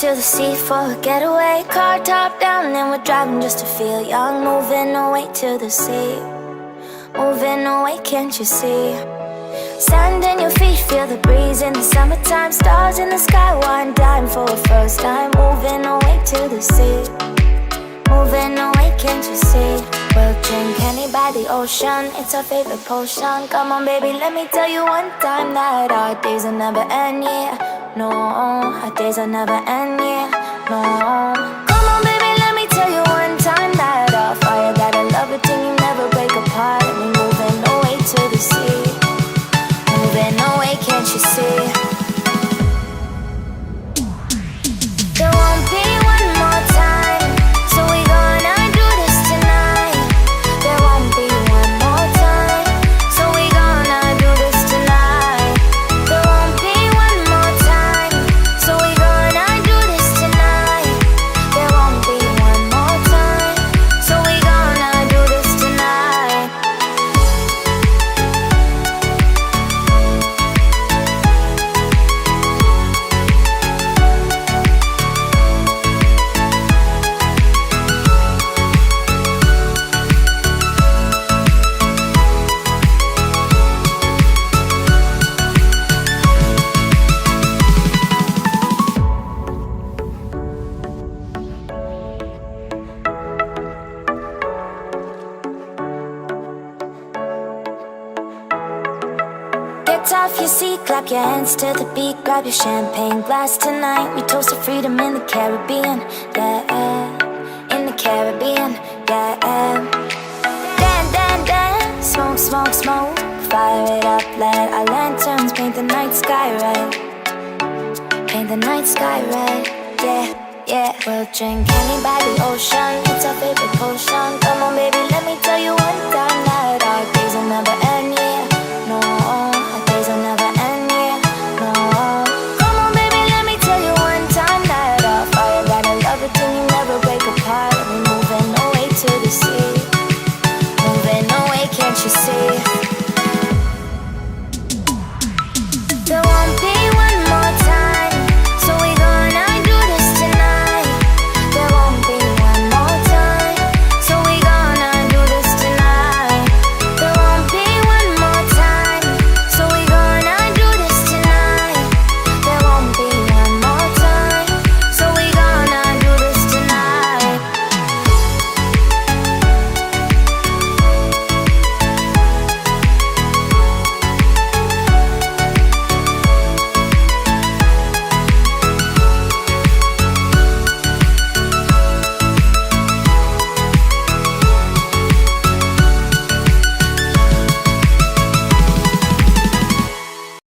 to the sea for a getaway. Car top down and we're driving just to feel young. Moving away to the sea, moving away, can't you see? Sand in your feet, feel the breeze in the summertime. Stars in the sky, one dime for a first time. Moving away to the sea, moving away, can't you see? We'll drink honey by the ocean, it's our favorite potion. Come on baby, let me tell you one time that our days will never end, yeah. No, our days will never end, yeah. No. Come on baby, let me tell you one time that our fire got a love it till you never break apart. And we moving away to the sea, moving away, can't you see? There won't be one more time, so we gonna do this tonight. There won't be one more time, so we gonna do this tonight. There won't be one more time, so we gonna do this tonight. There won't be one more time, so we gonna do this tonight. Get off your seat, clap your hands to the beat. Grab your champagne glass tonight. We toast to freedom in the Caribbean, yeah. In the Caribbean, yeah. Dan, dan, dan, smoke, smoke, smoke. Fire it up, let our lanterns paint the night sky red. Paint the night sky red, yeah, yeah. We'll drink honey by the ocean, it's our favorite potion.